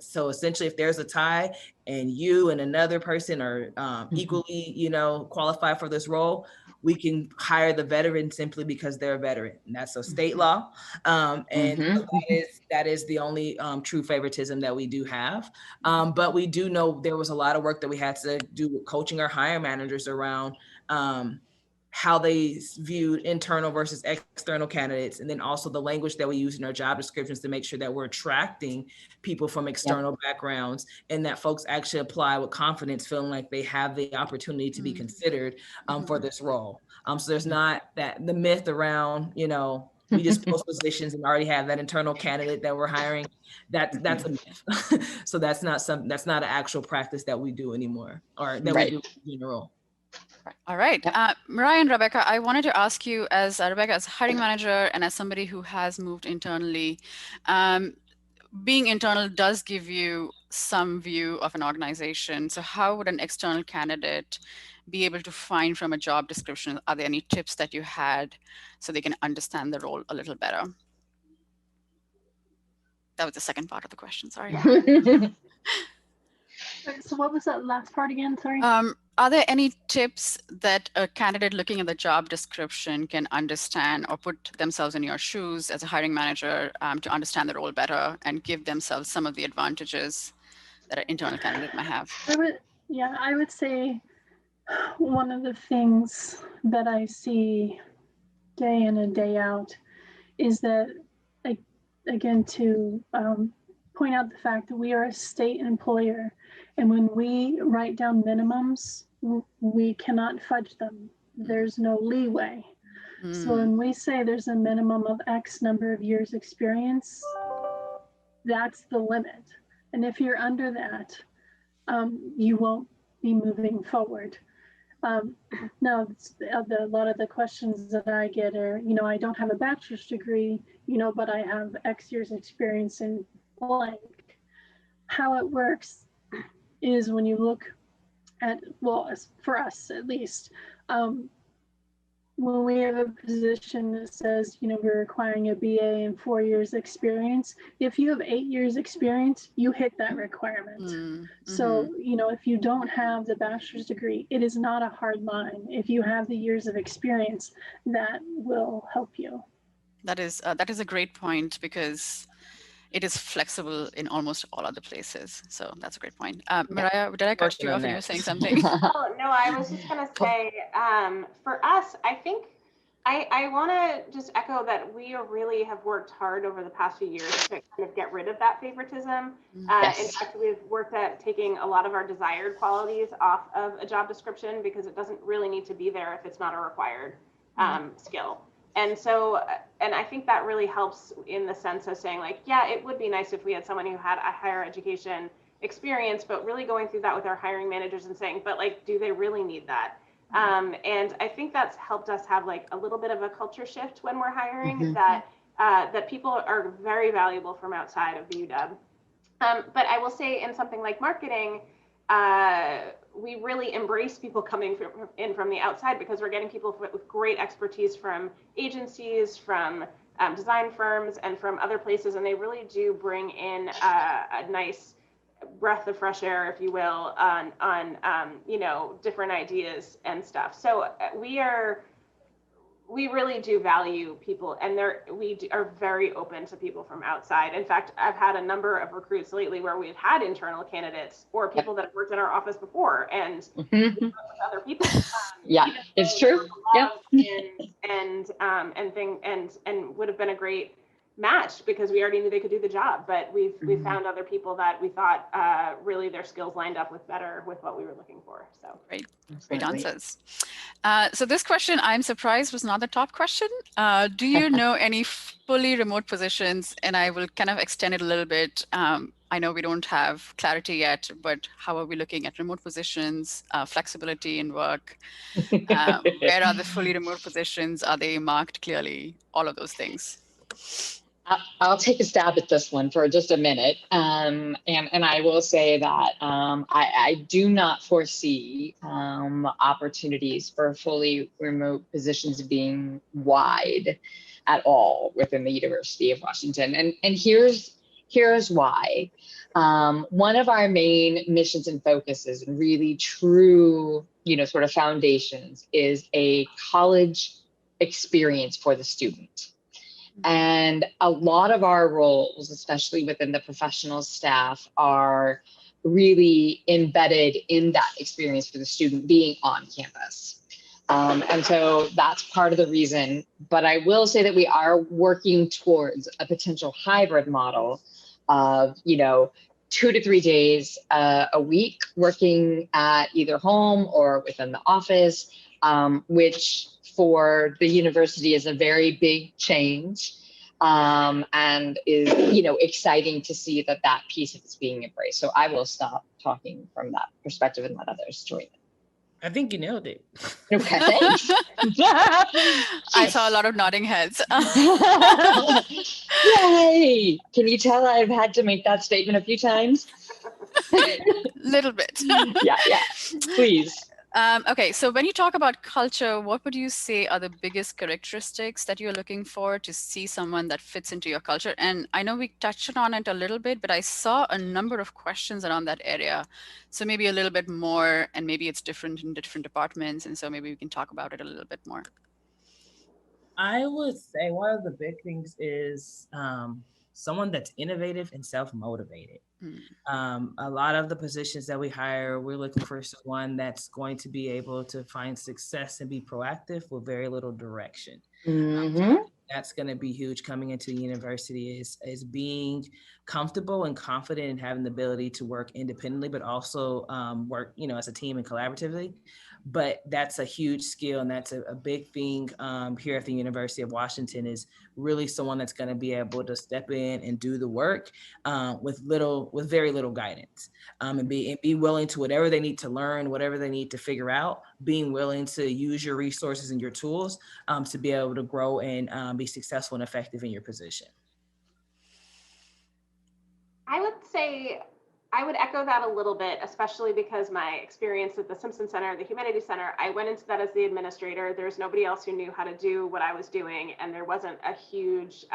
So essentially if there's a tie and you and another person are equally, qualified for this role, we can hire the veteran simply because they're a veteran. And that's a state law. And so that is the only true favoritism that we do have. But we do know there was a lot of work that we had to do with coaching our hiring managers around how they viewed internal versus external candidates, and then also the language that we use in our job descriptions to make sure that we're attracting people from external backgrounds and that folks actually apply with confidence, feeling like they have the opportunity to be considered for this role. So there's not the myth around, we just post positions and already have that internal candidate that we're hiring. That's a myth. So that's not an actual practice that we do anymore, or that we do in general. All right. Mariah and Rebecca, I wanted to ask you, as Rebecca, as hiring manager and as somebody who has moved internally, being internal does give you some view of an organization. So how would an external candidate be able to find from a job description? Are there any tips that you had so they can understand the role a little better? That was the second part of the question, sorry. So what was that last part again? Sorry. Are there any tips that a candidate looking at the job description can understand or put themselves in your shoes as a hiring manager to understand the role better and give themselves some of the advantages that an internal candidate might have? I would say one of the things that I see day in and day out is that, again, to point out the fact that we are a state employer, and when we write down minimums, we cannot fudge them. There's no leeway. So when we say there's a minimum of X number of years experience, that's the limit. And if you're under that, you won't be moving forward. Now, a lot of the questions that I get are, I don't have a bachelor's degree, but I have X years experience in blank. How it works is when you look at, for us at least, when we have a position that says, we're requiring a BA and 4 years experience, if you have 8 years experience, you hit that requirement. So, if you don't have the bachelor's degree, it is not a hard line. If you have the years of experience, that will help you. That is a great point, because it is flexible in almost all other places. So that's a great point. Mariah, did I cut you off and you were saying something? Oh, no, I was just going to say, for us, I think I want to just echo that we really have worked hard over the past few years to kind of get rid of that favoritism. In fact, we've worked at taking a lot of our desired qualities off of a job description because it doesn't really need to be there if it's not a required skill. And so, and I think that really helps in the sense of saying like, yeah, it would be nice if we had someone who had a higher education experience, but really going through that with our hiring managers and saying, but like, do they really need that? And I think that's helped us have like a little bit of a culture shift when we're hiring, that that people are very valuable from outside of the UW. But I will say in something like marketing, we really embrace people coming in from the outside, because we're getting people with great expertise from agencies, from design firms, and from other places, and they really do bring in a nice breath of fresh air, if you will, on you know, different ideas and stuff. So we really do value people, and we are very open to people from outside. In fact, I've had a number of recruits lately where we've had internal candidates or people that have worked in our office before, and with other people. Yeah, it's true. Yep. And would have been a great match because we already knew they could do the job, but we found other people that we thought really their skills lined up with what we were looking for. So great answers. So this question, I'm surprised, was not the top question. Do you know any fully remote positions? And I will kind of extend it a little bit. I know we don't have clarity yet, but how are we looking at remote positions, flexibility in work? Where are the fully remote positions? Are they marked clearly? All of those things. I'll take a stab at this one for just a minute. And I will say that I do not foresee opportunities for fully remote positions being wide at all within the University of Washington. And here's why. One of our main missions and focuses and really true, you know, sort of foundations is a college experience for the student. And a lot of our roles, especially within the professional staff, are really embedded in that experience for the student being on campus. And so that's part of the reason. But I will say that we are working towards a potential hybrid model of, you know, 2 to 3 days a week working at either home or within the office, which for the university is a very big change, and is, you know, exciting to see that piece is being embraced. So I will stop talking from that perspective and let others join it. I think you nailed it. Okay, thanks. I saw a lot of nodding heads. Yay! Can you tell I've had to make that statement a few times? Little bit. Yeah, please. Okay, so when you talk about culture, what would you say are the biggest characteristics that you're looking for to see someone that fits into your culture? And I know we touched on it a little bit, but I saw a number of questions around that area. So maybe a little bit more, and maybe it's different in different departments. And so maybe we can talk about it a little bit more. I would say one of the big things is someone that's innovative and self-motivated. A lot of the positions that we hire, we're looking for someone that's going to be able to find success and be proactive with very little direction. That's going to be huge coming into the university, is being comfortable and confident and having the ability to work independently, but also work, you know, as a team and collaboratively. But that's a huge skill, and that's a big thing here at the University of Washington, is really someone that's going to be able to step in and do the work with very little guidance, and be willing to whatever they need to learn, whatever they need to figure out, being willing to use your resources and your tools to be able to grow and be successful and effective in your position. I would say I would echo that a little bit, especially because my experience at the Simpson Center, the Humanities Center, I went into that as the administrator. There's nobody else who knew how to do what I was doing, and there wasn't a huge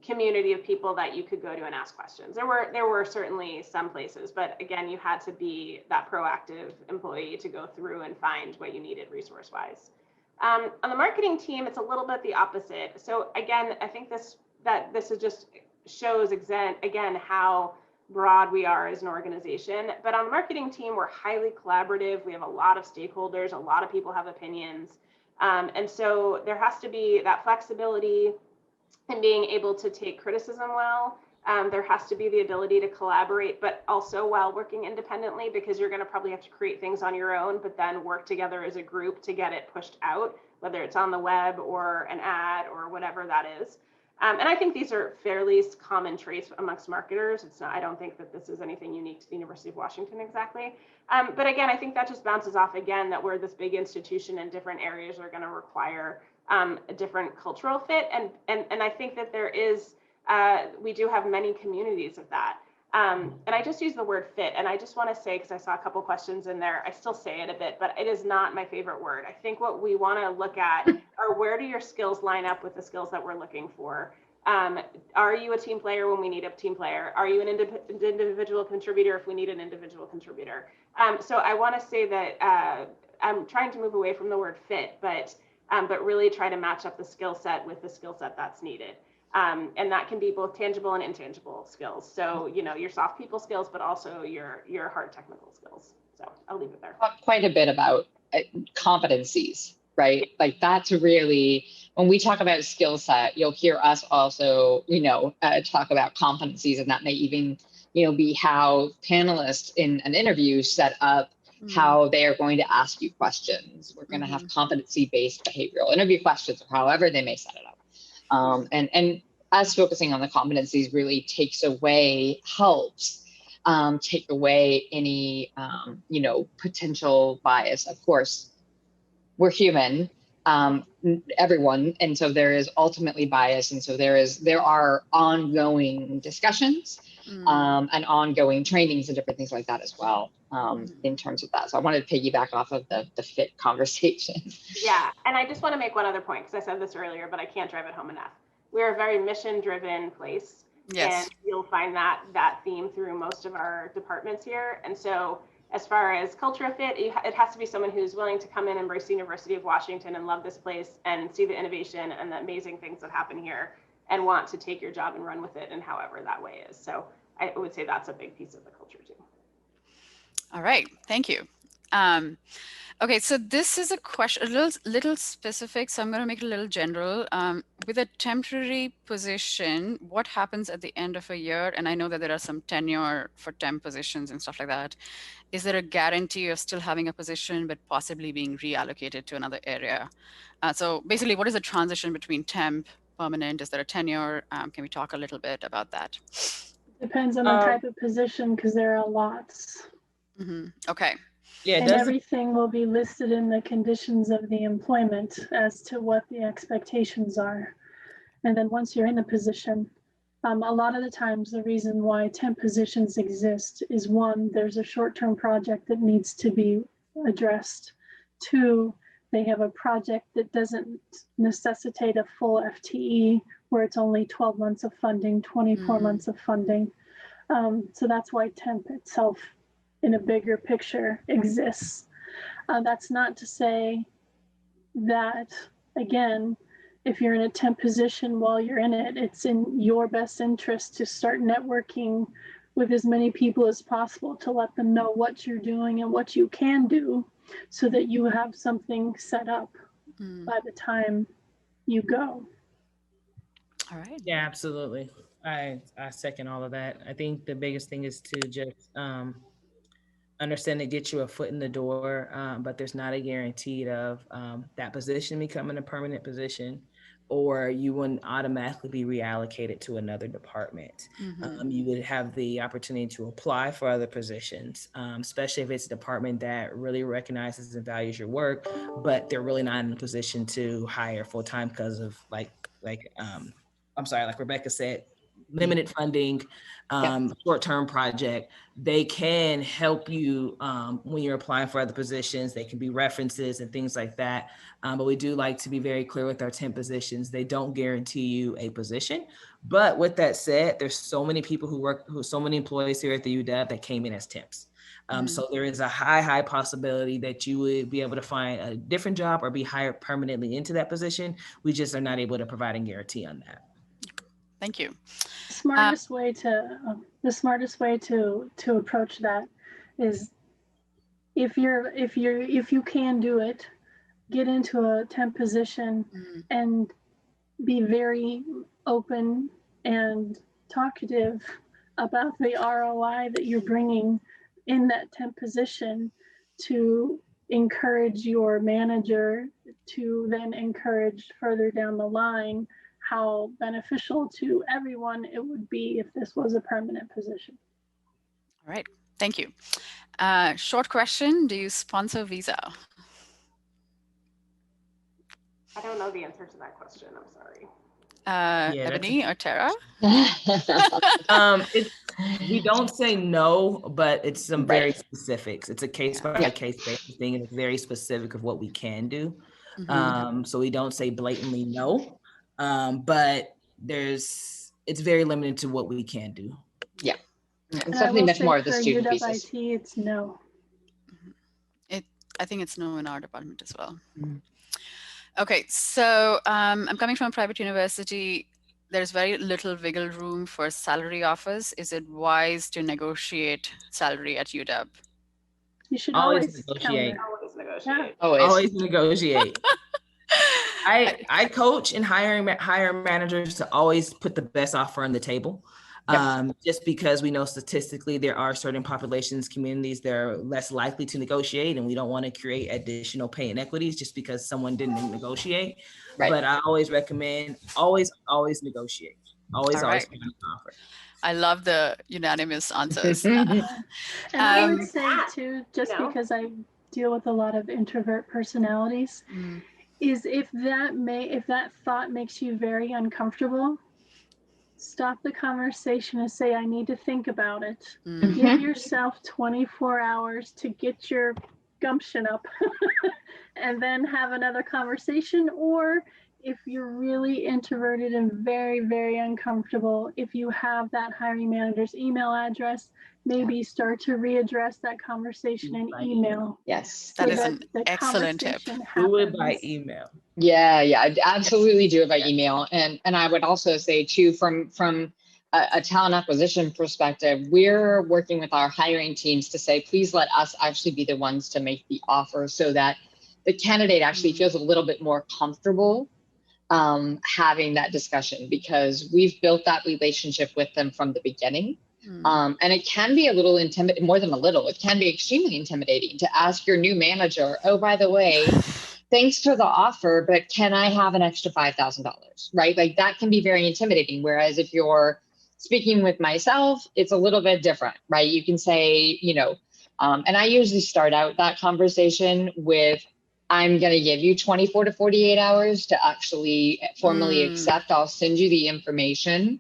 community of people that you could go to and ask questions. There were certainly some places, but again, you had to be that proactive employee to go through and find what you needed resource-wise. On the marketing team, it's a little bit the opposite. So again, I think this just shows again how broad we are as an organization. But on the marketing team, we're highly collaborative. We have a lot of stakeholders, a lot of people have opinions. And so there has to be that flexibility and being able to take criticism well. There has to be the ability to collaborate, but also while working independently, because you're going to probably have to create things on your own, but then work together as a group to get it pushed out. whether it's on the web or an ad or whatever that is. And I think these are fairly common traits amongst marketers. It's not, I don't think that this is anything unique to the University of Washington exactly. But again, I think that just bounces off again that we're this big institution and different areas are going to require a different cultural fit. And I think that there is, we do have many communities of that. And I just use the word fit. And I just want to say, because I saw a couple questions in there, I still say it a bit, but it is not my favorite word. I think what we want to look at are where do your skills line up with the skills that we're looking for? Are you a team player when we need a team player? Are you an individual contributor if we need an individual contributor? So I want to say that I'm trying to move away from the word fit, but really try to match up the skill set with the skill set that's needed. And that can be both tangible and intangible skills. So, you know, your soft people skills, but also your hard technical skills. So I'll leave it there. Quite a bit about competencies, right? Like that's really, when we talk about skill set, you'll hear us also, you know, talk about competencies, and that may even, you know, be how panelists in an interview set up how they are going to ask you questions. We're going to have competency-based behavioral interview questions, or however they may set it up. And us focusing on the competencies really helps take away any, you know, potential bias. Of course, we're human, everyone, and so there is ultimately bias, and so there are ongoing discussions and ongoing trainings and different things like that as well. In terms of that. So I wanted to piggyback off of the fit conversation. Yeah, and I just want to make one other point, because I said this earlier, but I can't drive it home enough. We're a very mission-driven place, Yes. and you'll find that theme through most of our departments here. And so as far as cultural fit, it has to be someone who's willing to come in, embrace the University of Washington and love this place and see the innovation and the amazing things that happen here and want to take your job and run with it in however that way is. So I would say that's a big piece of the culture too. All right, thank you. Okay, so this is a question, a little specific, so I'm going to make it a little general. With a temporary position, what happens at the end of a year? And I know that there are some tenure for temp positions and stuff like that. Is there a guarantee of still having a position, but possibly being reallocated to another area? So basically, what is the transition between temp, permanent? Is there a tenure? Can we talk a little bit about that? Depends on the type of position, because there are lots. Okay. Yeah, and everything will be listed in the conditions of the employment as to what the expectations are. And then once you're in a position, a lot of the times the reason why temp positions exist is, one, there's a short-term project that needs to be addressed. Two, they have a project that doesn't necessitate a full FTE, where it's only 12 months of funding, 24 months of funding. So that's why temp itself in a bigger picture exists. That's not to say that, again, if you're in a temp position while you're in it, it's in your best interest to start networking with as many people as possible to let them know what you're doing and what you can do, so that you have something set up by the time you go. All right. Yeah, absolutely. I second all of that. I think the biggest thing is to just understand it gets you a foot in the door, but there's not a guarantee of that position becoming a permanent position, or you wouldn't automatically be reallocated to another department. You would have the opportunity to apply for other positions, especially if it's a department that really recognizes and values your work, but they're really not in a position to hire full-time because of like Rebecca said, limited funding, short-term project. They can help you when you're applying for other positions. They can be references and things like that. But we do like to be very clear with our temp positions. They don't guarantee you a position. But with that said, there's so many people so many employees here at the UW that came in as temps. So there is a high possibility that you would be able to find a different job or be hired permanently into that position. We just are not able to provide a guarantee on that. Thank you. The smartest way to approach that is, if you can do it, get into a temp position and be very open and talkative about the ROI that you're bringing in that temp position to encourage your manager to then encourage further down the line how beneficial to everyone it would be if this was a permanent position. All right, thank you. Short question, do you sponsor Visa? I don't know the answer to that question. I'm sorry. Yeah, Ebony or Tara? We don't say no, but it's some very Right. specifics. It's a case by case basis thing, and it's very specific of what we can do. Mhm. So we don't say blatantly no, but it's very limited to what we can do. Yeah. It's And I definitely will much say more of the for student UW visas. IT, it's no. I think it's no in our department as well. Mhm. Okay, so I'm coming from a private university. There's very little wiggle room for salary offers. Is it wise to negotiate salary at UW? You should Always always negotiate. counter. Always negotiate. Always negotiate. I coach and hire managers to always put the best offer on the table. Just because we know statistically there are certain populations, communities that are less likely to negotiate, and we don't want to create additional pay inequities just because someone didn't negotiate. Right. But I always recommend always negotiate. Always All right. find an offer. I love the unanimous answers. And I would say that, too, just you know. because I deal with a lot of introvert personalities, is if that thought makes you very uncomfortable, stop the conversation and say, I need to think about it. Give yourself 24 hours to get your gumption up and then have another conversation. Or if you're really introverted and very, very uncomfortable, if you have that hiring manager's email address, maybe start to readdress that conversation in email. Yes. That is so an the excellent tip. conversation Do it by happens. email. Yeah, I'd absolutely do it by email. And I would also say too, from a talent acquisition perspective, we're working with our hiring teams to say, please let us actually be the ones to make the offer so that the candidate actually feels a little bit more comfortable having that discussion, because we've built that relationship with them from the beginning. And it can be a little intimidating, more than a little, it can be extremely intimidating to ask your new manager, oh, by the way, thanks for the offer, but can I have an extra $5,000, right? Like that can be very intimidating. Whereas if you're speaking with myself, it's a little bit different, right? You can say, and I usually start out that conversation with, I'm going to give you 24 to 48 hours to actually formally accept. I'll send you the information.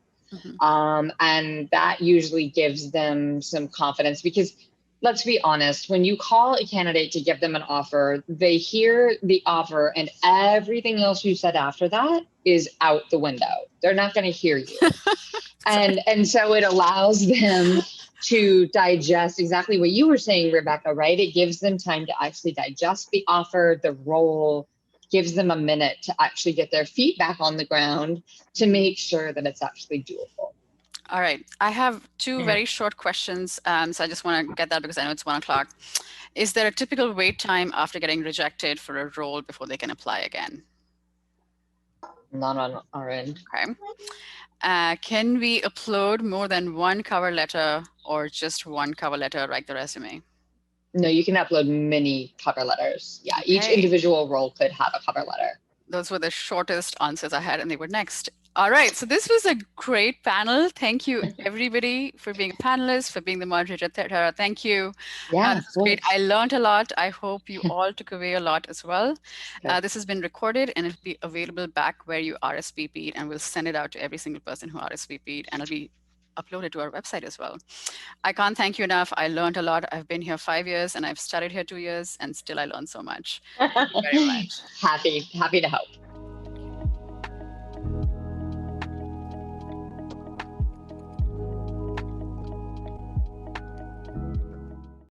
And that usually gives them some confidence, because let's be honest, when you call a candidate to give them an offer, they hear the offer and everything else you said after that is out the window. They're not going to hear you. And so it allows them to digest exactly what you were saying, Rebecca, right? It gives them time to actually digest the offer, the role, gives them a minute to actually get their feet back on the ground to make sure that it's actually doable. All right, I have two very short questions. So I just want to get that because I know it's 1 o'clock. Is there a typical wait time after getting rejected for a role before they can apply again? Not on our end. Okay. Can we upload more than one cover letter or just one cover letter like the resume? No, you can upload many cover letters. Yeah, each Okay. individual role could have a cover letter. Those were the shortest answers I had, and they were next. All right, so this was a great panel. Thank you, everybody, for being a panelist, for being the moderator. Tara, thank you. Yeah, This was great. I learned a lot. I hope you all took away a lot as well. This has been recorded, and it'll be available back where you RSVP'd, and we'll send it out to every single person who RSVP'd, and it'll be uploaded to our website as well. I can't thank you enough. I learned a lot. I've been here 5 years, and I've studied here 2 years, and still I learned so much. Thank you very much. Happy to help.